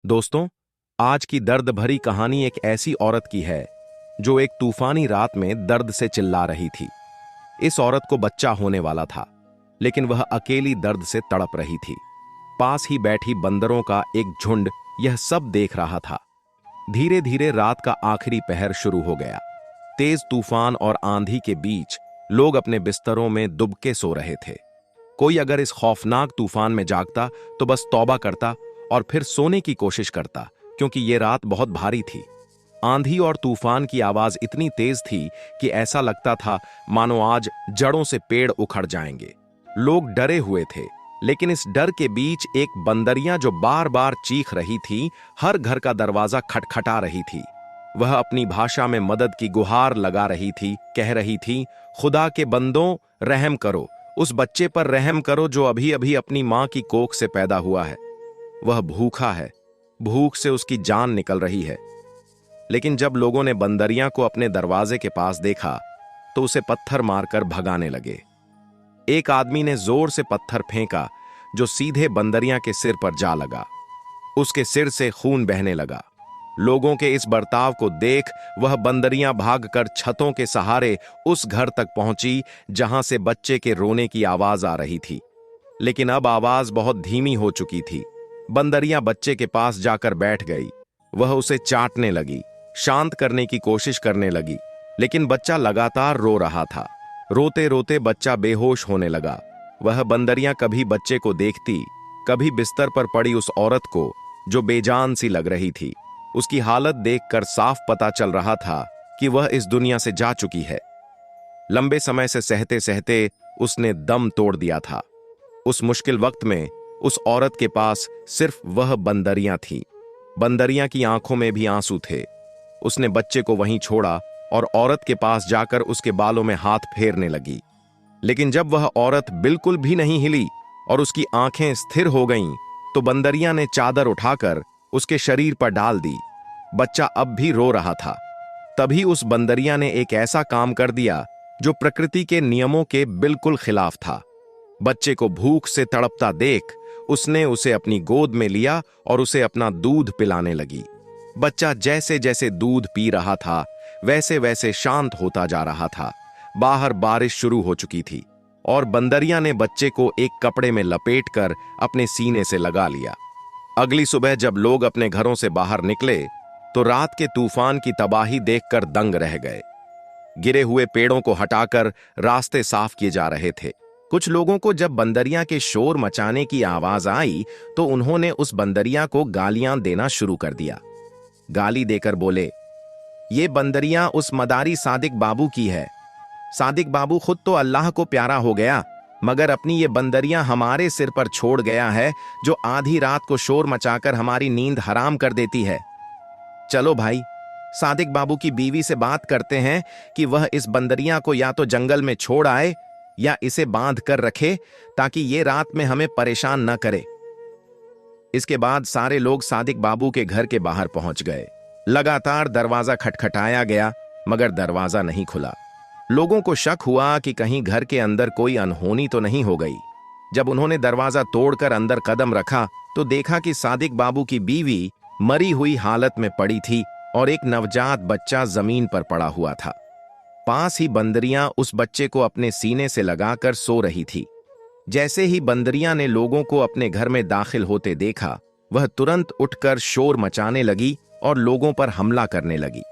दोस्तों, आज की दर्द भरी कहानी एक ऐसी औरत की है जो एक तूफानी रात में दर्द से चिल्ला रही थी। इस औरत को बच्चा होने वाला था, लेकिन वह अकेली दर्द से तड़प रही थी। पास ही बैठी बंदरों का एक झुंड यह सब देख रहा था। धीरे धीरे रात का आखिरी पहर शुरू हो गया। तेज तूफान और आंधी के बीच लोग अपने बिस्तरों में दुबके सो रहे थे। कोई अगर इस खौफनाक तूफान में जागता तो बस तौबा करता और फिर सोने की कोशिश करता, क्योंकि ये रात बहुत भारी थी। आंधी और तूफान की आवाज इतनी तेज थी कि ऐसा लगता था मानो आज जड़ों से पेड़ उखड़ जाएंगे। लोग डरे हुए थे, लेकिन इस डर के बीच एक बंदरिया जो बार बार चीख रही थी, हर घर का दरवाजा खटखटा रही थी। वह अपनी भाषा में मदद की गुहार लगा रही थी, कह रही थी, खुदा के बंदों, रहम करो, उस बच्चे पर रहम करो जो अभी अभी अपनी मां की कोख से पैदा हुआ है। वह भूखा है, भूख से उसकी जान निकल रही है। लेकिन जब लोगों ने बंदरिया को अपने दरवाजे के पास देखा तो उसे पत्थर मारकर भगाने लगे। एक आदमी ने जोर से पत्थर फेंका जो सीधे बंदरिया के सिर पर जा लगा। उसके सिर से खून बहने लगा। लोगों के इस बर्ताव को देख वह बंदरिया भागकर छतों के सहारे उस घर तक पहुंची जहां से बच्चे के रोने की आवाज आ रही थी। लेकिन अब आवाज बहुत धीमी हो चुकी थी। बंदरिया बच्चे के पास जाकर बैठ गई। वह उसे चाटने लगी, शांत करने की कोशिश करने लगी, लेकिन बच्चा लगातार रो रहा था। रोते रोते बच्चा बेहोश होने लगा। वह बंदरिया कभी बच्चे को देखती, कभी बिस्तर पर पड़ी उस औरत को जो बेजान सी लग रही थी। उसकी हालत देखकर साफ पता चल रहा था कि वह इस दुनिया से जा चुकी है। लंबे समय से सहते सहते उसने दम तोड़ दिया था। उस मुश्किल वक्त में उस औरत के पास सिर्फ वह बंदरिया थी। बंदरिया की आंखों में भी आंसू थे। उसने बच्चे को वहीं छोड़ा और औरत के पास जाकर उसके बालों में हाथ फेरने लगी। लेकिन जब वह औरत बिल्कुल भी नहीं हिली और उसकी आंखें स्थिर हो गईं, तो बंदरिया ने चादर उठाकर उसके शरीर पर डाल दी। बच्चा अब भी रो रहा था। तभी उस बंदरिया ने एक ऐसा काम कर दिया जो प्रकृति के नियमों के बिल्कुल खिलाफ था। बच्चे को भूख से तड़पता देख उसने उसे अपनी गोद में लिया और उसे अपना दूध पिलाने लगी। बच्चा जैसे जैसे दूध पी रहा था वैसे वैसे शांत होता जा रहा था। बाहर बारिश शुरू हो चुकी थी और बंदरिया ने बच्चे को एक कपड़े में लपेटकर अपने सीने से लगा लिया। अगली सुबह जब लोग अपने घरों से बाहर निकले तो रात के तूफान की तबाही देखकर दंग रह गए। गिरे हुए पेड़ों को हटाकर रास्ते साफ किए जा रहे थे। कुछ लोगों को जब बंदरिया के शोर मचाने की आवाज आई तो उन्होंने उस बंदरिया को गालियां देना शुरू कर दिया। गाली देकर बोले, ये बंदरिया उस मदारी सादिक बाबू की है। सादिक बाबू खुद तो अल्लाह को प्यारा हो गया, मगर अपनी ये बंदरिया हमारे सिर पर छोड़ गया है, जो आधी रात को शोर मचाकर हमारी नींद हराम कर देती है। चलो भाई, सादिक बाबू की बीवी से बात करते हैं कि वह इस बंदरिया को या तो जंगल में छोड़ आए या इसे बांध कर रखे, ताकि ये रात में हमें परेशान न करे। इसके बाद सारे लोग सादिक बाबू के घर के बाहर पहुंच गए। लगातार दरवाजा खटखटाया गया, मगर दरवाजा नहीं खुला। लोगों को शक हुआ कि कहीं घर के अंदर कोई अनहोनी तो नहीं हो गई। जब उन्होंने दरवाजा तोड़कर अंदर कदम रखा तो देखा कि सादिक बाबू की बीवी मरी हुई हालत में पड़ी थी और एक नवजात बच्चा जमीन पर पड़ा हुआ था। पास ही बंदरिया उस बच्चे को अपने सीने से लगाकर सो रही थी। जैसे ही बंदरिया ने लोगों को अपने घर में दाखिल होते देखा, वह तुरंत उठकर शोर मचाने लगी और लोगों पर हमला करने लगी।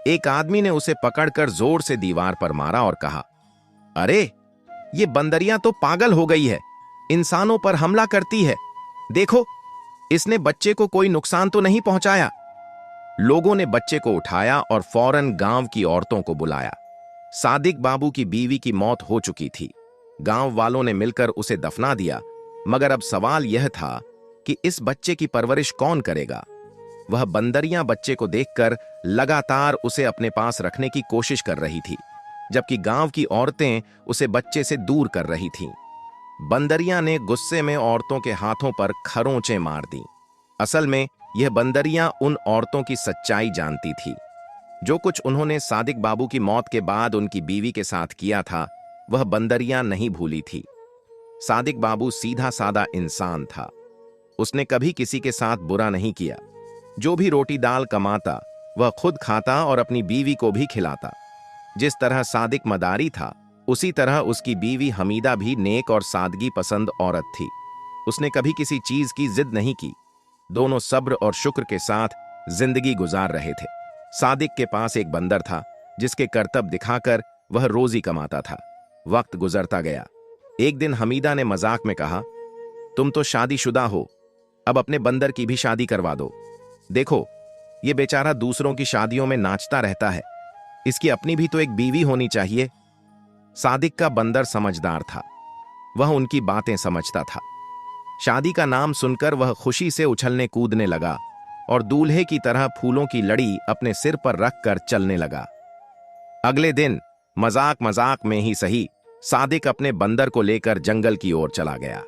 एक आदमी ने उसे पकड़कर जोर से दीवार पर मारा और कहा, अरे, ये बंदरिया तो पागल हो गई है, इंसानों पर हमला करती है। देखो, इसने बच्चे को कोई नुकसान तो नहीं पहुंचाया। लोगों ने बच्चे को उठाया और फौरन गांव की औरतों को बुलाया। सादिक बाबू की बीवी की मौत हो चुकी थी। गांव वालों ने मिलकर उसे दफना दिया, मगर अब सवाल यह था कि इस बच्चे की परवरिश कौन करेगा। वह बंदरिया बच्चे को देखकर लगातार उसे अपने पास रखने की कोशिश कर रही थी, जबकि गांव की औरतें उसे बच्चे से दूर कर रही थीं। बंदरिया ने गुस्से में औरतों के हाथों पर खरोंचें मार दी। असल में यह बंदरिया उन औरतों की सच्चाई जानती थी। जो कुछ उन्होंने सादिक बाबू की मौत के बाद उनकी बीवी के साथ किया था, वह बंदरिया नहीं भूली थी। सादिक बाबू सीधा साधा इंसान था। उसने कभी किसी के साथ बुरा नहीं किया, जो भी रोटी दाल कमाता वह खुद खाता और अपनी बीवी को भी खिलाता। जिस तरह सादिक मदारी था, उसी तरह उसकी बीवी हमीदा भी नेक और सादगी पसंद औरत थी। उसने कभी किसी चीज की जिद नहीं की। दोनों सब्र और शुक्र के साथ जिंदगी गुजार रहे थे। सादिक के पास एक बंदर था जिसके करतब दिखाकर वह रोजी कमाता था। वक्त गुजरता गया। एक दिन हमीदा ने मजाक में कहा, तुम तो शादीशुदा हो, अब अपने बंदर की भी शादी करवा दो। देखो, ये बेचारा दूसरों की शादियों में नाचता रहता है, इसकी अपनी भी तो एक बीवी होनी चाहिए। सादिक का बंदर समझदार था, वह उनकी बातें समझता था। शादी का नाम सुनकर वह खुशी से उछलने कूदने लगा और दूल्हे की तरह फूलों की लड़ी अपने सिर पर रखकर चलने लगा। अगले दिन मजाक मजाक में ही सही, सादिक अपने बंदर को लेकर जंगल की ओर चला गया।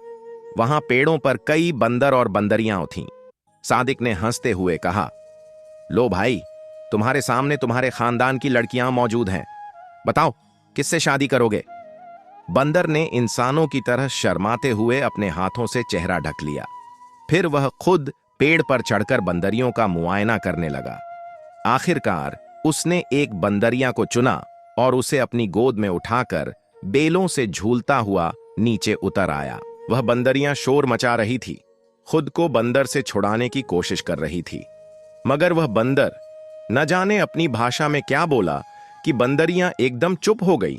वहां पेड़ों पर कई बंदर और बंदरियां थीं। सादिक ने हंसते हुए कहा, लो भाई, तुम्हारे सामने तुम्हारे खानदान की लड़कियां मौजूद हैं, बताओ किससे शादी करोगे। बंदर ने इंसानों की तरह शर्माते हुए अपने हाथों से चेहरा ढक लिया। फिर वह खुद पेड़ पर चढ़कर बंदरियों का मुआयना करने लगा। आखिरकार उसने एक बंदरिया को चुना और उसे अपनी गोद में उठाकर बेलों से झूलता हुआ नीचे उतर आया। वह बंदरियां शोर मचा रही थी, खुद को बंदर से छुड़ाने की कोशिश कर रही थी, मगर वह बंदर न जाने अपनी भाषा में क्या बोला कि बंदरियां एकदम चुप हो गई।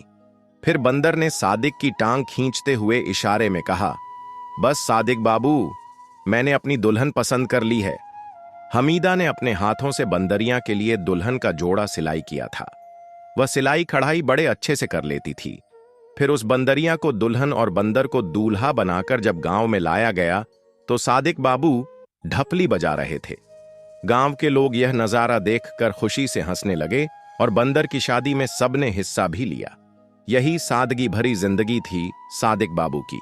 फिर बंदर ने सादिक की टांग खींचते हुए इशारे में कहा, बस सादिक बाबू, मैंने अपनी दुल्हन पसंद कर ली है। हमीदा ने अपने हाथों से बंदरियां के लिए दुल्हन का जोड़ा सिलाई किया था। वह सिलाई कढ़ाई बड़े अच्छे से कर लेती थी। फिर उस बंदरिया को दुल्हन और बंदर को दूल्हा बनाकर जब गांव में लाया गया तो सादिक बाबू ढपली बजा रहे थे। गांव के लोग यह नजारा देखकर खुशी से हंसने लगे और बंदर की शादी में सबने हिस्सा भी लिया। यही सादगी भरी जिंदगी थी सादिक बाबू की।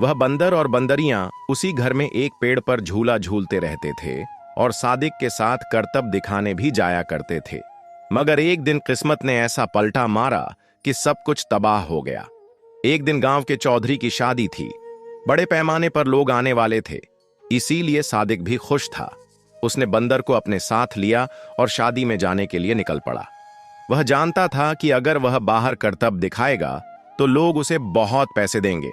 वह बंदर और बंदरियां उसी घर में एक पेड़ पर झूला झूलते रहते थे और सादिक के साथ करतब दिखाने भी जाया करते थे। मगर एक दिन किस्मत ने ऐसा पलटा मारा कि सब कुछ तबाह हो गया। एक दिन गांव के चौधरी की शादी थी। बड़े पैमाने पर लोग आने वाले थे, इसीलिए सादिक भी खुश था। उसने बंदर को अपने साथ लिया और शादी में जाने के लिए निकल पड़ा। वह जानता था कि अगर वह बाहर करतब दिखाएगा तो लोग उसे बहुत पैसे देंगे।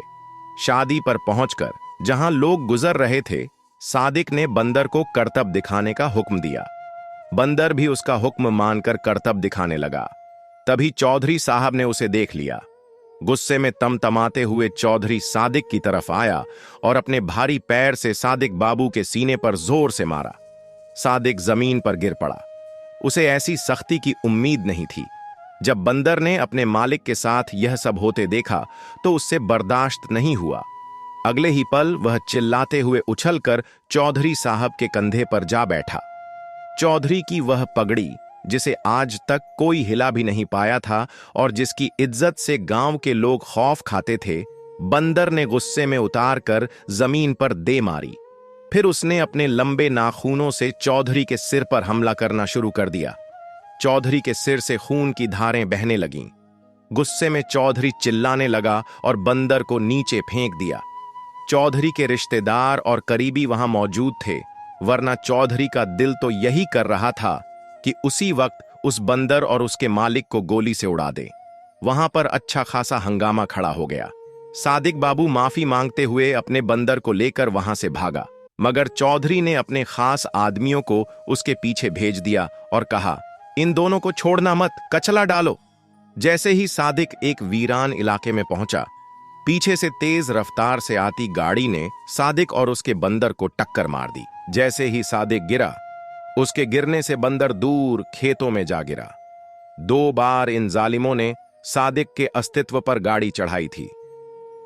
शादी पर पहुंचकर जहां लोग गुजर रहे थे, सादिक ने बंदर को करतब दिखाने का हुक्म दिया। बंदर भी उसका हुक्म मानकर करतब दिखाने लगा। तभी चौधरी साहब ने उसे देख लिया। गुस्से में तमतमाते हुए चौधरी सादिक की तरफ आया और अपने भारी पैर से सादिक बाबू के सीने पर जोर से मारा। सादिक जमीन पर गिर पड़ा। उसे ऐसी सख्ती की उम्मीद नहीं थी। जब बंदर ने अपने मालिक के साथ यह सब होते देखा तो उससे बर्दाश्त नहीं हुआ। अगले ही पल वह चिल्लाते हुए उछलकर चौधरी साहब के कंधे पर जा बैठा। चौधरी की वह पगड़ी, जिसे आज तक कोई हिला भी नहीं पाया था और जिसकी इज्जत से गांव के लोग खौफ खाते थे, बंदर ने गुस्से में उतार कर जमीन पर दे मारी। फिर उसने अपने लंबे नाखूनों से चौधरी के सिर पर हमला करना शुरू कर दिया। चौधरी के सिर से खून की धारें बहने लगीं। गुस्से में चौधरी चिल्लाने लगा और बंदर को नीचे फेंक दिया। चौधरी के रिश्तेदार और करीबी वहां मौजूद थे, वरना चौधरी का दिल तो यही कर रहा था कि उसी वक्त उस बंदर और उसके मालिक को गोली से उड़ा दे। वहां पर अच्छा खासा हंगामा खड़ा हो गया। सादिक बाबू माफी मांगते हुए अपने बंदर को लेकर वहां से भागा, मगर चौधरी ने अपने खास आदमियों को उसके पीछे भेज दिया और कहा, इन दोनों को छोड़ना मत, कचला डालो। जैसे ही सादिक एक वीरान इलाके में पहुंचा, पीछे से तेज रफ्तार से आती गाड़ी ने सादिक और उसके बंदर को टक्कर मार दी। जैसे ही सादिक गिरा, उसके गिरने से बंदर दूर खेतों में जा गिरा। 2 बार इन जालिमों ने सादिक के अस्तित्व पर गाड़ी चढ़ाई थी।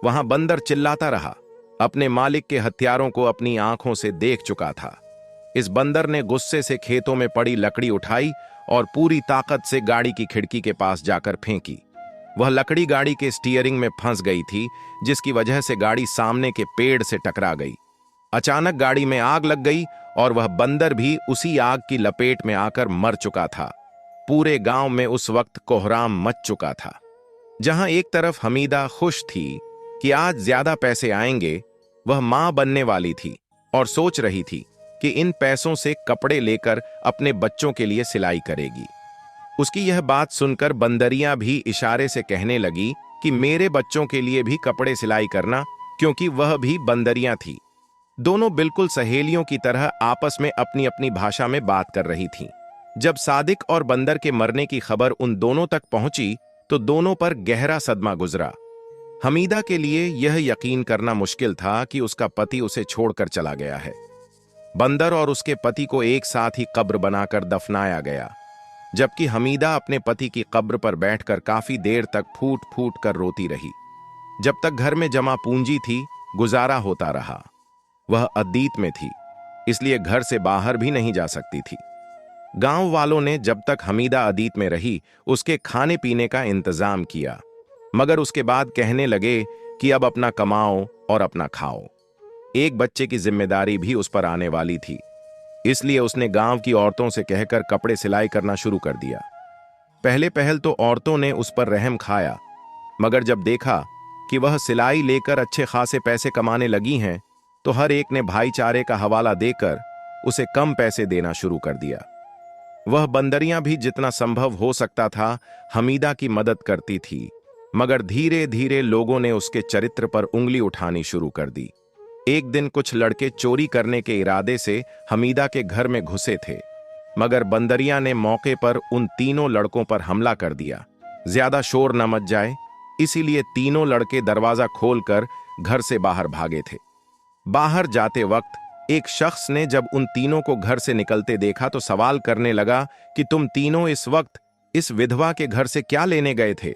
वहां बंदर चिल्लाता रहा, अपने मालिक के हथियारों को अपनी आंखों से देख चुका था। इस बंदर ने गुस्से से खेतों में पड़ी लकड़ी उठाई और पूरी ताकत से गाड़ी की खिड़की के पास जाकर फेंकी। वह लकड़ी गाड़ी के स्टीयरिंग में फंस गई थी, जिसकी वजह से गाड़ी सामने के पेड़ से टकरा गई। अचानक गाड़ी में आग लग गई और वह बंदर भी उसी आग की लपेट में आकर मर चुका था। पूरे गांव में उस वक्त कोहराम मच चुका था। जहां एक तरफ हमीदा खुश थी कि आज ज्यादा पैसे आएंगे, वह मां बनने वाली थी और सोच रही थी कि इन पैसों से कपड़े लेकर अपने बच्चों के लिए सिलाई करेगी। उसकी यह बात सुनकर बंदरियां भी इशारे से कहने लगी कि मेरे बच्चों के लिए भी कपड़े सिलाई करना, क्योंकि वह भी बंदरियां थी। दोनों बिल्कुल सहेलियों की तरह आपस में अपनी अपनी भाषा में बात कर रही थीं। जब सादिक और बंदर के मरने की खबर उन दोनों तक पहुंची तो दोनों पर गहरा सदमा गुजरा। हमीदा के लिए यह यकीन करना मुश्किल था कि उसका पति उसे छोड़कर चला गया है। बंदर और उसके पति को एक साथ ही कब्र बनाकर दफनाया गया, जबकि हमीदा अपने पति की कब्र पर बैठकर काफी देर तक फूट फूट कर रोती रही। जब तक घर में जमा पूंजी थी, गुजारा होता रहा। वह अदीत में थी, इसलिए घर से बाहर भी नहीं जा सकती थी। गांव वालों ने जब तक हमीदा अदीत में रही उसके खाने पीने का इंतजाम किया, मगर उसके बाद कहने लगे कि अब अपना कमाओ और अपना खाओ। एक बच्चे की जिम्मेदारी भी उस पर आने वाली थी, इसलिए उसने गांव की औरतों से कहकर कपड़े सिलाई करना शुरू कर दिया। पहले पहल तो औरतों ने उस पर रहम खाया, मगर जब देखा कि वह सिलाई लेकर अच्छे खासे पैसे कमाने लगी हैं, तो हर एक ने भाईचारे का हवाला देकर उसे कम पैसे देना शुरू कर दिया। वह बंदरियां भी जितना संभव हो सकता था हमीदा की मदद करती थी, मगर धीरे धीरे लोगों ने उसके चरित्र पर उंगली उठानी शुरू कर दी। एक दिन कुछ लड़के चोरी करने के इरादे से हमीदा के घर में घुसे थे, मगर बंदरियां ने मौके पर उन तीनों लड़कों पर हमला कर दिया। ज्यादा शोर न मच जाए, इसीलिए तीनों लड़के दरवाजा खोलकर घर से बाहर भागे थे। बाहर जाते वक्त एक शख्स ने जब उन तीनों को घर से निकलते देखा तो सवाल करने लगा कि तुम तीनों इस वक्त इस विधवा के घर से क्या लेने गए थे।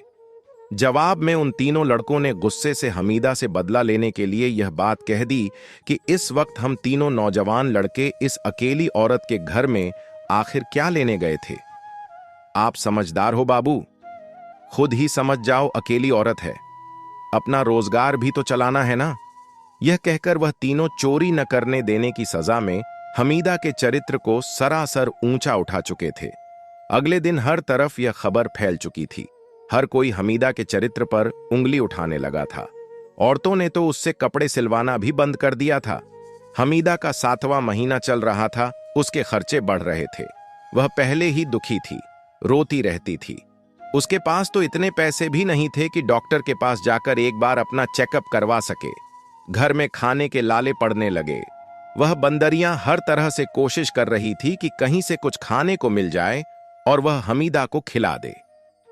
जवाब में उन तीनों लड़कों ने गुस्से से हमीदा से बदला लेने के लिए यह बात कह दी कि इस वक्त हम तीनों नौजवान लड़के इस अकेली औरत के घर में आखिर क्या लेने गए थे। आप समझदार हो बाबू, खुद ही समझ जाओ, अकेली औरत है, अपना रोजगार भी तो चलाना है ना। यह कहकर वह तीनों चोरी न करने देने की सजा में हमीदा के चरित्र को सरासर ऊंचा उठा चुके थे। अगले दिन हर तरफ यह खबर फैल चुकी थी। हर कोई हमीदा के चरित्र पर उंगली उठाने लगा था। औरतों ने तो उससे कपड़े सिलवाना भी बंद कर दिया था। हमीदा का 7वां महीना चल रहा था, उसके खर्चे बढ़ रहे थे। वह पहले ही दुखी थी, रोती रहती थी। उसके पास तो इतने पैसे भी नहीं थे कि डॉक्टर के पास जाकर एक बार अपना चेकअप करवा सके। घर में खाने के लाले पड़ने लगे। वह बंदरियां हर तरह से कोशिश कर रही थी कि कहीं से कुछ खाने को मिल जाए और वह हमीदा को खिला दे,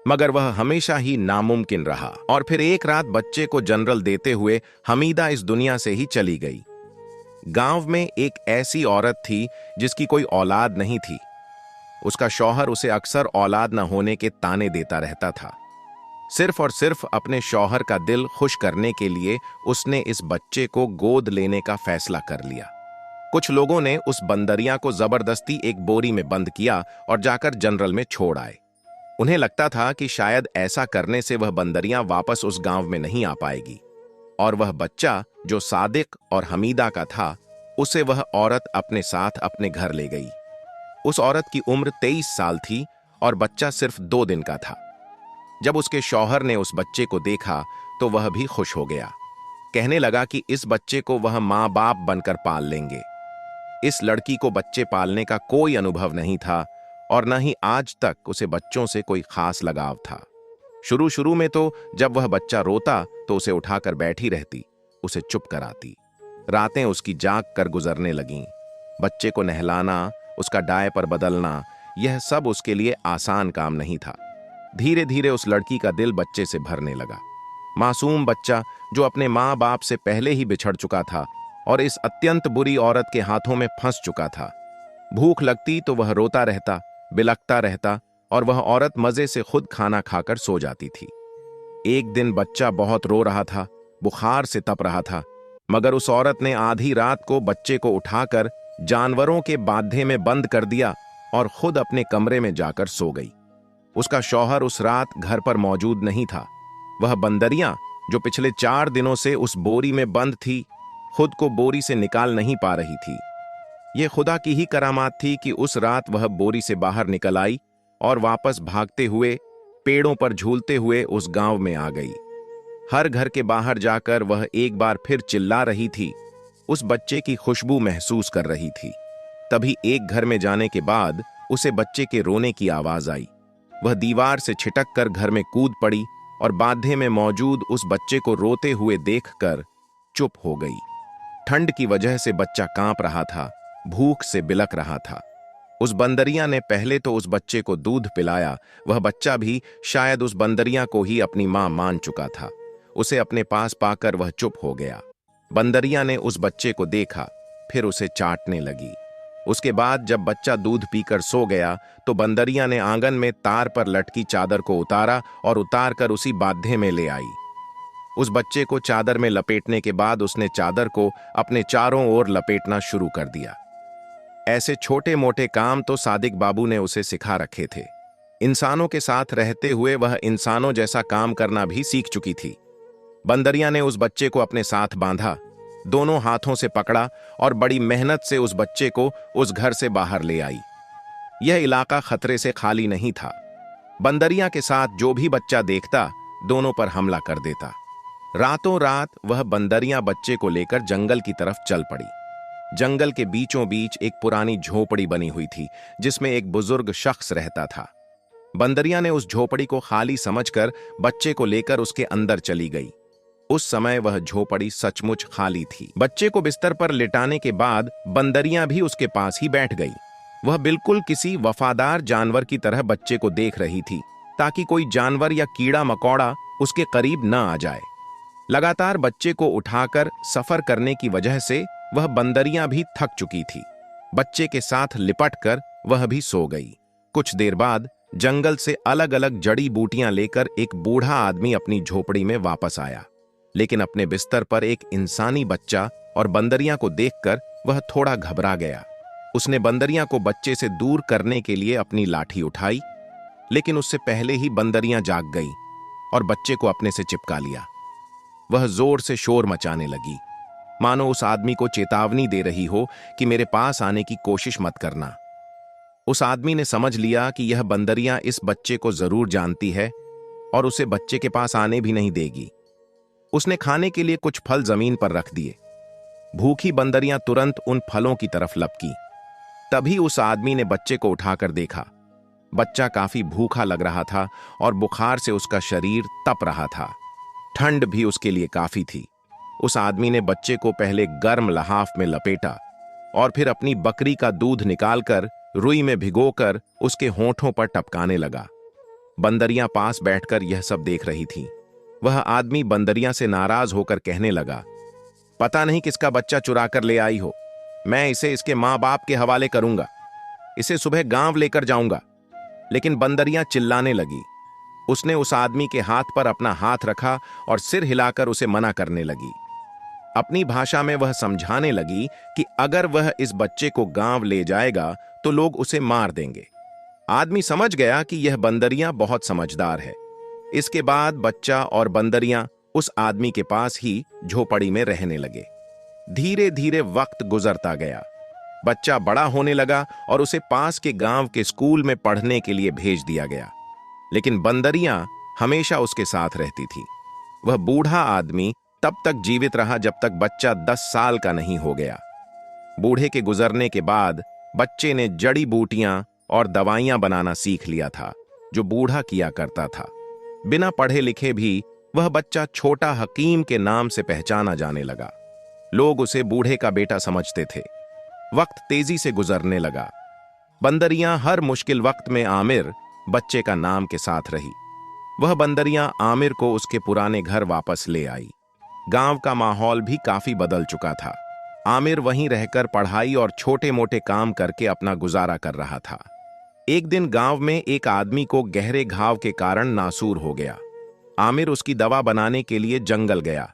मगर वह हमेशा ही नामुमकिन रहा। और फिर एक रात बच्चे को जनरल देते हुए हमीदा इस दुनिया से ही चली गई। गांव में एक ऐसी औरत थी जिसकी कोई औलाद नहीं थी। उसका शौहर उसे अक्सर औलाद न होने के ताने देता रहता था। सिर्फ और सिर्फ अपने शौहर का दिल खुश करने के लिए उसने इस बच्चे को गोद लेने का फैसला कर लिया। कुछ लोगों ने उस बंदरिया को जबरदस्ती एक बोरी में बंद किया और जाकर जनरल में छोड़ आए। उन्हें लगता था कि शायद ऐसा करने से वह बंदरिया वापस उस गांव में नहीं आ पाएगी, और वह बच्चा जो सादिक और हमीदा का था, उसे वह औरत अपने साथ अपने घर ले गई। उस औरत की उम्र 23 साल थी और बच्चा सिर्फ 2 दिन का था। जब उसके शौहर ने उस बच्चे को देखा तो वह भी खुश हो गया। कहने लगा कि इस बच्चे को वह माँ बाप बनकर पाल लेंगे। इस लड़की को बच्चे पालने का कोई अनुभव नहीं था और न ही आज तक उसे बच्चों से कोई खास लगाव था। शुरू शुरू में तो जब वह बच्चा रोता तो उसे उठाकर बैठी रहती, उसे चुप कराती। रातें उसकी जाग कर गुजरने लगीं। बच्चे को नहलाना, उसका डायपर बदलना, यह सब उसके लिए आसान काम नहीं था। धीरे धीरे उस लड़की का दिल बच्चे से भरने लगा। मासूम बच्चा जो अपने माँ बाप से पहले ही बिछड़ चुका था और इस अत्यंत बुरी औरत के हाथों में फंस चुका था। भूख लगती तो वह रोता रहता, बिलखता रहता, और वह औरत मजे से खुद खाना खाकर सो जाती थी। एक दिन बच्चा बहुत रो रहा था, बुखार से तप रहा था, मगर उस औरत ने आधी रात को बच्चे को उठाकर जानवरों के बांधे में बंद कर दिया और खुद अपने कमरे में जाकर सो गई। उसका शौहर उस रात घर पर मौजूद नहीं था। वह बंदरिया जो पिछले 4 दिनों से उस बोरी में बंद थी, खुद को बोरी से निकाल नहीं पा रही थी। यह खुदा की ही करामात थी कि उस रात वह बोरी से बाहर निकल आई और वापस भागते हुए, पेड़ों पर झूलते हुए उस गांव में आ गई। हर घर के बाहर जाकर वह एक बार फिर चिल्ला रही थी, उस बच्चे की खुशबू महसूस कर रही थी। तभी एक घर में जाने के बाद उसे बच्चे के रोने की आवाज आई। वह दीवार से छिटक कर घर में कूद पड़ी और बाध्ये में मौजूद उस बच्चे को रोते हुए देखकर चुप हो गई। ठंड की वजह से बच्चा कांप रहा था, भूख से बिलख रहा था। उस बंदरिया ने पहले तो उस बच्चे को दूध पिलाया। वह बच्चा भी शायद उस बंदरिया को ही अपनी मां मान चुका था। उसे अपने पास पाकर वह चुप हो गया। बंदरिया ने उस बच्चे को देखा, फिर उसे चाटने लगी। उसके बाद जब बच्चा दूध पीकर सो गया तो बंदरिया ने आंगन में तार पर लटकी चादर को उतारा और उतार कर उसी बाध्ये में ले आई। उस बच्चे को चादर में लपेटने के बाद उसने चादर को अपने चारों ओर लपेटना शुरू कर दिया। ऐसे छोटे मोटे काम तो सादिक बाबू ने उसे सिखा रखे थे। इंसानों के साथ रहते हुए वह इंसानों जैसा काम करना भी सीख चुकी थी। बंदरिया ने उस बच्चे को अपने साथ बांधा, दोनों हाथों से पकड़ा और बड़ी मेहनत से उस बच्चे को उस घर से बाहर ले आई। यह इलाका खतरे से खाली नहीं था। बंदरिया के साथ जो भी बच्चा देखता, दोनों पर हमला कर देता। रातों रात वह बंदरिया बच्चे को लेकर जंगल की तरफ चल पड़ी। जंगल के बीचों बीच एक पुरानी झोपड़ी बनी हुई थी जिसमें एक बुजुर्ग शख्स रहता था। बंदरिया ने उस झोपड़ी को खाली समझकर बच्चे को लेकर उसके अंदर चली गई। उस समय वह झोपड़ी सचमुच खाली थी। बच्चे को बिस्तर पर लिटाने के बाद बंदरिया भी उसके पास ही बैठ गई। वह बिल्कुल किसी वफादार जानवर की तरह बच्चे को देख रही थी ताकि कोई जानवर या कीड़ा मकोड़ा उसके करीब न आ जाए। लगातार बच्चे को उठाकर सफर करने की वजह से वह बंदरिया भी थक चुकी थी। बच्चे के साथ लिपटकर वह भी सो गई। कुछ देर बाद जंगल से अलग अलग जड़ी बूटियां लेकर एक बूढ़ा आदमी अपनी झोपड़ी में वापस आया, लेकिन अपने बिस्तर पर एक इंसानी बच्चा और बंदरिया को देखकर वह थोड़ा घबरा गया। उसने बंदरिया को बच्चे से दूर करने के लिए अपनी लाठी उठाई, लेकिन उससे पहले ही बंदरिया जाग गई और बच्चे को अपने से चिपका लिया। वह जोर से शोर मचाने लगी, मानो उस आदमी को चेतावनी दे रही हो कि मेरे पास आने की कोशिश मत करना। उस आदमी ने समझ लिया कि यह बंदरिया इस बच्चे को जरूर जानती है और उसे बच्चे के पास आने भी नहीं देगी। उसने खाने के लिए कुछ फल जमीन पर रख दिए। भूखी बंदरिया तुरंत उन फलों की तरफ लपकी। तभी उस आदमी ने बच्चे को उठाकर देखा। बच्चा काफी भूखा लग रहा था और बुखार से उसका शरीर तप रहा था। ठंड भी उसके लिए काफी थी। उस आदमी ने बच्चे को पहले गर्म लहाफ में लपेटा और फिर अपनी बकरी का दूध निकालकर रुई में भिगोकर उसके होंठों पर टपकाने लगा। बंदरिया पास बैठकर यह सब देख रही थी। वह आदमी बंदरिया से नाराज होकर कहने लगा, पता नहीं किसका बच्चा चुरा कर ले आई हो, मैं इसे इसके माँ बाप के हवाले करूंगा, इसे सुबह गांव लेकर जाऊंगा। लेकिन बंदरिया चिल्लाने लगी। उसने उस आदमी के हाथ पर अपना हाथ रखा और सिर हिलाकर उसे मना करने लगी। अपनी भाषा में वह समझाने लगी कि अगर वह इस बच्चे को गांव ले जाएगा तो लोग उसे मार देंगे। आदमी समझ गया कि यह बंदरिया बहुत समझदार है। इसके बाद बच्चा और बंदरिया उस आदमी के पास ही झोपड़ी में रहने लगे। धीरे धीरे वक्त गुजरता गया। बच्चा बड़ा होने लगा और उसे पास के गांव के स्कूल में पढ़ने के लिए भेज दिया गया। लेकिन बंदरिया हमेशा उसके साथ रहती थी। वह बूढ़ा आदमी तब तक जीवित रहा जब तक बच्चा 10 साल का नहीं हो गया। बूढ़े के गुजरने के बाद बच्चे ने जड़ी बूटियां और दवाइयां बनाना सीख लिया था, जो बूढ़ा किया करता था। बिना पढ़े लिखे भी वह बच्चा छोटा हकीम के नाम से पहचाना जाने लगा। लोग उसे बूढ़े का बेटा समझते थे। वक्त तेजी से गुजरने लगा। बंदरिया हर मुश्किल वक्त में आमिर बच्चे का नाम के साथ रही। वह बंदरिया आमिर को उसके पुराने घर वापस ले आई। गांव का माहौल भी काफी बदल चुका था। आमिर वहीं रहकर पढ़ाई और छोटे मोटे काम करके अपना गुजारा कर रहा था। एक दिन गांव में एक आदमी को गहरे घाव के कारण नासूर हो गया। आमिर उसकी दवा बनाने के लिए जंगल गया।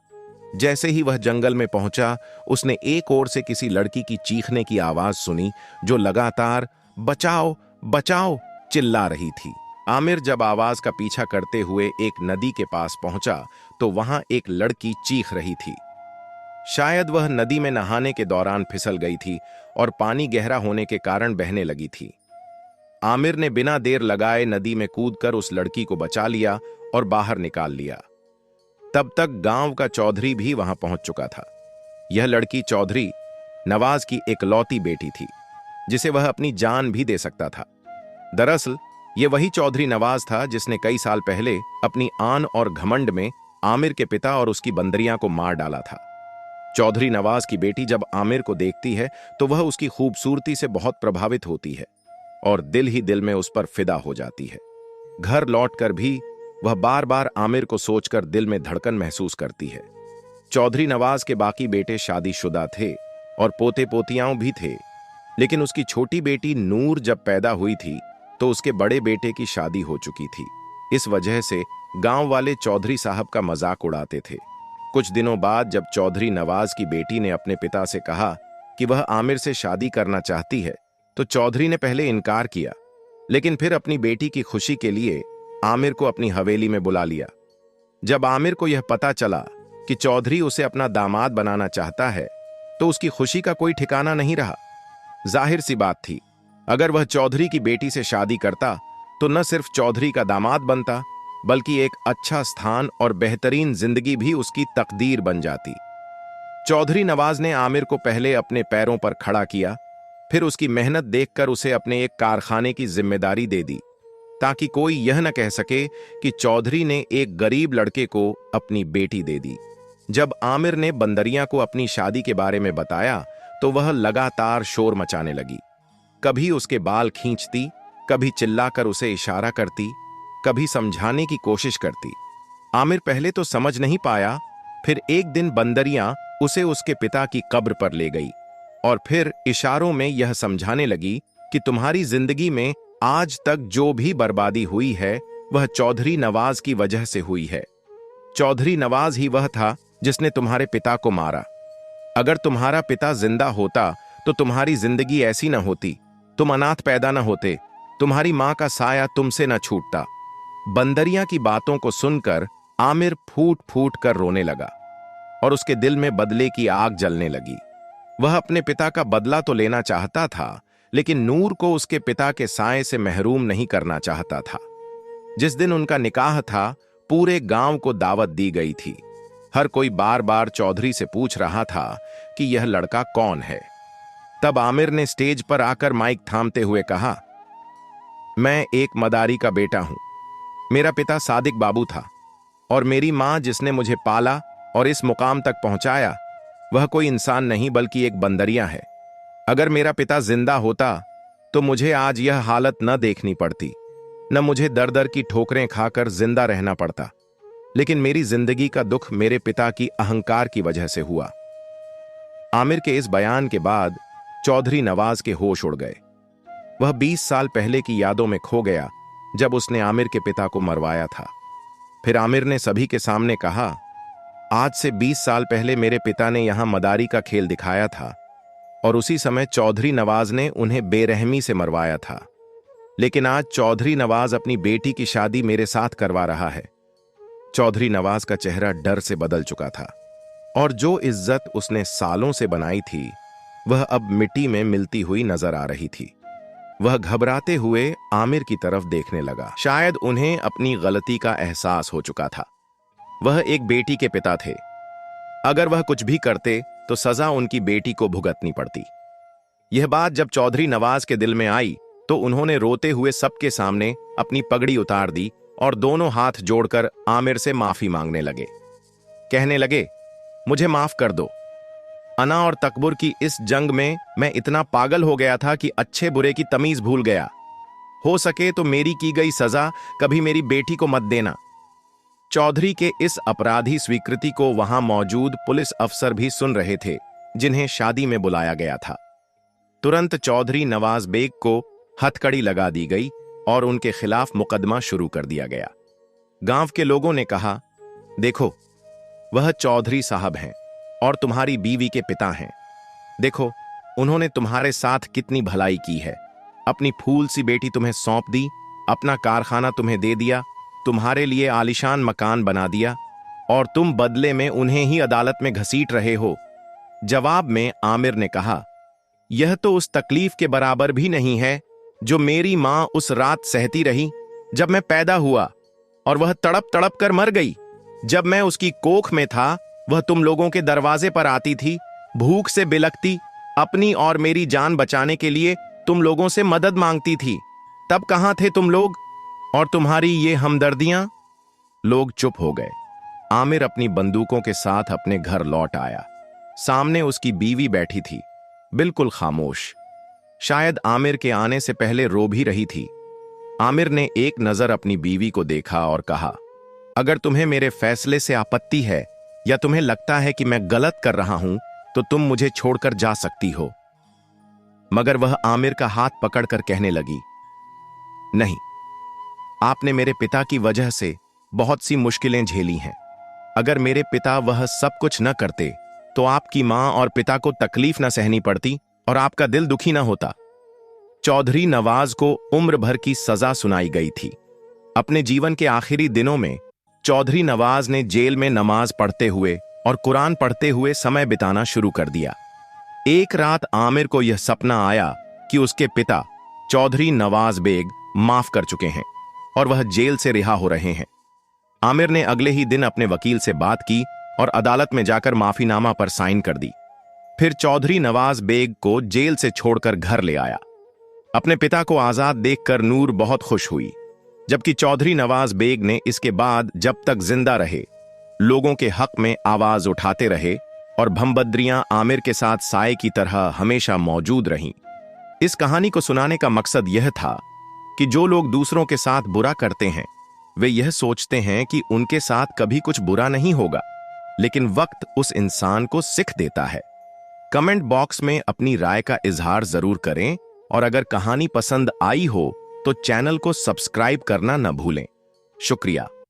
जैसे ही वह जंगल में पहुंचा, उसने एक ओर से किसी लड़की की चीखने की आवाज सुनी जो लगातार बचाओ बचाओ चिल्ला रही थी। आमिर जब आवाज का पीछा करते हुए एक नदी के पास पहुंचा तो वहां एक लड़की चीख रही थी। शायद वह नदी में नहाने के दौरान फिसल गई थी और पानी गहरा होने के कारण बहने लगी थी। आमिर ने बिना देर लगाए नदी में कूदकर उस लड़की को बचा लिया और बाहर निकाल लिया। तब तक गांव का चौधरी भी वहां पहुंच चुका था। यह लड़की चौधरी नवाज की इकलौती बेटी थी। जिसे वह अपनी जान भी दे सकता था। दरअसल ये वही चौधरी नवाज था जिसने कई साल पहले अपनी आन और घमंड में आमिर के पिता और उसकी बंदरियां को मार डाला था। चौधरी नवाज की बेटी जब आमिर को देखती है तो वह उसकी खूबसूरती से बहुत प्रभावित होती है और दिल ही दिल में उस पर फिदा हो जाती है। घर लौटकर भी वह बार बार आमिर को सोचकर दिल में धड़कन महसूस करती है। चौधरी नवाज के बाकी बेटे शादीशुदा थे और पोते पोतियां भी थे, लेकिन उसकी छोटी बेटी नूर जब पैदा हुई थी तो उसके बड़े बेटे की शादी हो चुकी थी। इस वजह से गांव वाले चौधरी साहब का मजाक उड़ाते थे। कुछ दिनों बाद जब चौधरी नवाज की बेटी ने अपने पिता से कहा कि वह आमिर से शादी करना चाहती है तो चौधरी ने पहले इनकार किया, लेकिन फिर अपनी बेटी की खुशी के लिए आमिर को अपनी हवेली में बुला लिया। जब आमिर को यह पता चला कि चौधरी उसे अपना दामाद बनाना चाहता है तो उसकी खुशी का कोई ठिकाना नहीं रहा। जाहिर सी बात थी, अगर वह चौधरी की बेटी से शादी करता तो न सिर्फ चौधरी का दामाद बनता बल्कि एक अच्छा स्थान और बेहतरीन जिंदगी भी उसकी तकदीर बन जाती। चौधरी नवाज ने आमिर को पहले अपने पैरों पर खड़ा किया, फिर उसकी मेहनत देखकर उसे अपने एक कारखाने की जिम्मेदारी दे दी ताकि कोई यह न कह सके कि चौधरी ने एक गरीब लड़के को अपनी बेटी दे दी। जब आमिर ने बंदरिया को अपनी शादी के बारे में बताया तो वह लगातार शोर मचाने लगी। कभी उसके बाल खींचती, कभी चिल्लाकर उसे इशारा करती, कभी समझाने की कोशिश करती। आमिर पहले तो समझ नहीं पाया, फिर एक दिन बंदरिया उसे उसके पिता की कब्र पर ले गई और फिर इशारों में यह समझाने लगी कि तुम्हारी जिंदगी में आज तक जो भी बर्बादी हुई है वह चौधरी नवाज की वजह से हुई है। चौधरी नवाज ही वह था जिसने तुम्हारे पिता को मारा। अगर तुम्हारा पिता जिंदा होता तो तुम्हारी जिंदगी ऐसी न होती, तुम अनाथ पैदा न होते, तुम्हारी मां का साया तुमसे न छूटता। बंदरिया की बातों को सुनकर आमिर फूट फूट कर रोने लगा और उसके दिल में बदले की आग जलने लगी। वह अपने पिता का बदला तो लेना चाहता था, लेकिन नूर को उसके पिता के साए से महरूम नहीं करना चाहता था। जिस दिन उनका निकाह था पूरे गांव को दावत दी गई थी। हर कोई बार बार चौधरी से पूछ रहा था कि यह लड़का कौन है। तब आमिर ने स्टेज पर आकर माइक थामते हुए कहा, मैं एक मदारी का बेटा हूं। मेरा पिता सादिक बाबू था और मेरी मां जिसने मुझे पाला और इस मुकाम तक पहुंचाया वह कोई इंसान नहीं बल्कि एक बंदरिया है। अगर मेरा पिता जिंदा होता तो मुझे आज यह हालत न देखनी पड़ती, न मुझे दर दर की ठोकरें खाकर जिंदा रहना पड़ता, लेकिन मेरी जिंदगी का दुख मेरे पिता की अहंकार की वजह से हुआ। आमिर के इस बयान के बाद चौधरी नवाज के होश उड़ गए। वह 20 साल पहले की यादों में खो गया जब उसने आमिर के पिता को मरवाया था। फिर आमिर ने सभी के सामने कहा, आज से 20 साल पहले मेरे पिता ने यहां मदारी का खेल दिखाया था और उसी समय चौधरी नवाज ने उन्हें बेरहमी से मरवाया था, लेकिन आज चौधरी नवाज अपनी बेटी की शादी मेरे साथ करवा रहा है। चौधरी नवाज का चेहरा डर से बदल चुका था और जो इज्जत उसने सालों से बनाई थी वह अब मिट्टी में मिलती हुई नजर आ रही थी। वह घबराते हुए आमिर की तरफ देखने लगा। शायद उन्हें अपनी गलती का एहसास हो चुका था। वह एक बेटी के पिता थे। अगर वह कुछ भी करते तो सजा उनकी बेटी को भुगतनी पड़ती। यह बात जब चौधरी नवाज के दिल में आई तो उन्होंने रोते हुए सबके सामने अपनी पगड़ी उतार दी और दोनों हाथ जोड़कर आमिर से माफी मांगने लगे। कहने लगे, मुझे माफ कर दो। अना और तकबुर की इस जंग में मैं इतना पागल हो गया था कि अच्छे बुरे की तमीज भूल गया। हो सके तो मेरी की गई सजा कभी मेरी बेटी को मत देना। चौधरी के इस अपराधी स्वीकृति को वहां मौजूद पुलिस अफसर भी सुन रहे थे जिन्हें शादी में बुलाया गया था। तुरंत चौधरी नवाज बेग को हथकड़ी लगा दी गई और उनके खिलाफ मुकदमा शुरू कर दिया गया। गांव के लोगों ने कहा, देखो वह चौधरी साहब हैं और तुम्हारी बीवी के पिता हैं। देखो उन्होंने तुम्हारे साथ कितनी भलाई की है। अपनी फूल सी बेटी तुम्हें सौंप दी, अपना कारखाना तुम्हें दे दिया, तुम्हारे लिए आलीशान मकान बना दिया और तुम बदले में उन्हें ही अदालत में घसीट रहे हो। जवाब में आमिर ने कहा, यह तो उस तकलीफ के बराबर भी नहीं है जो मेरी मां उस रात सहती रही जब मैं पैदा हुआ और वह तड़प तड़प कर मर गई। जब मैं उसकी कोख में था वह तुम लोगों के दरवाजे पर आती थी, भूख से बिलखती, अपनी और मेरी जान बचाने के लिए तुम लोगों से मदद मांगती थी, तब कहां थे तुम लोग? और तुम्हारी ये हमदर्दियां? लोग चुप हो गए। आमिर अपनी बंदूकों के साथ अपने घर लौट आया। सामने उसकी बीवी बैठी थी, बिल्कुल खामोश। शायद आमिर के आने से पहले रो भी रही थी। आमिर ने एक नजर अपनी बीवी को देखा और कहा, अगर तुम्हें मेरे फैसले से आपत्ति है या तुम्हें लगता है कि मैं गलत कर रहा हूं तो तुम मुझे छोड़कर जा सकती हो। मगर वह आमिर का हाथ पकड़कर कहने लगी, नहीं, आपने मेरे पिता की वजह से बहुत सी मुश्किलें झेली हैं। अगर मेरे पिता वह सब कुछ न करते तो आपकी मां और पिता को तकलीफ न सहनी पड़ती और आपका दिल दुखी न होता। चौधरी नवाज को उम्र भर की सजा सुनाई गई थी। अपने जीवन के आखिरी दिनों में चौधरी नवाज ने जेल में नमाज पढ़ते हुए और कुरान पढ़ते हुए समय बिताना शुरू कर दिया। एक रात आमिर को यह सपना आया कि उसके पिता चौधरी नवाज बेग माफ कर चुके हैं और वह जेल से रिहा हो रहे हैं। आमिर ने अगले ही दिन अपने वकील से बात की और अदालत में जाकर माफीनामा पर साइन कर दी। फिर चौधरी नवाज बेग को जेल से छोड़कर घर ले आया। अपने पिता को आजाद देखकर नूर बहुत खुश हुई, जबकि चौधरी नवाज बेग ने इसके बाद जब तक जिंदा रहे लोगों के हक में आवाज उठाते रहे और भमबद्रियां आमिर के साथ साए की तरह हमेशा मौजूद रहीं। इस कहानी को सुनाने का मकसद यह था कि जो लोग दूसरों के साथ बुरा करते हैं वे यह सोचते हैं कि उनके साथ कभी कुछ बुरा नहीं होगा, लेकिन वक्त उस इंसान को सिख देता है। कमेंट बॉक्स में अपनी राय का इजहार जरूर करें और अगर कहानी पसंद आई हो तो चैनल को सब्सक्राइब करना न भूलें। शुक्रिया।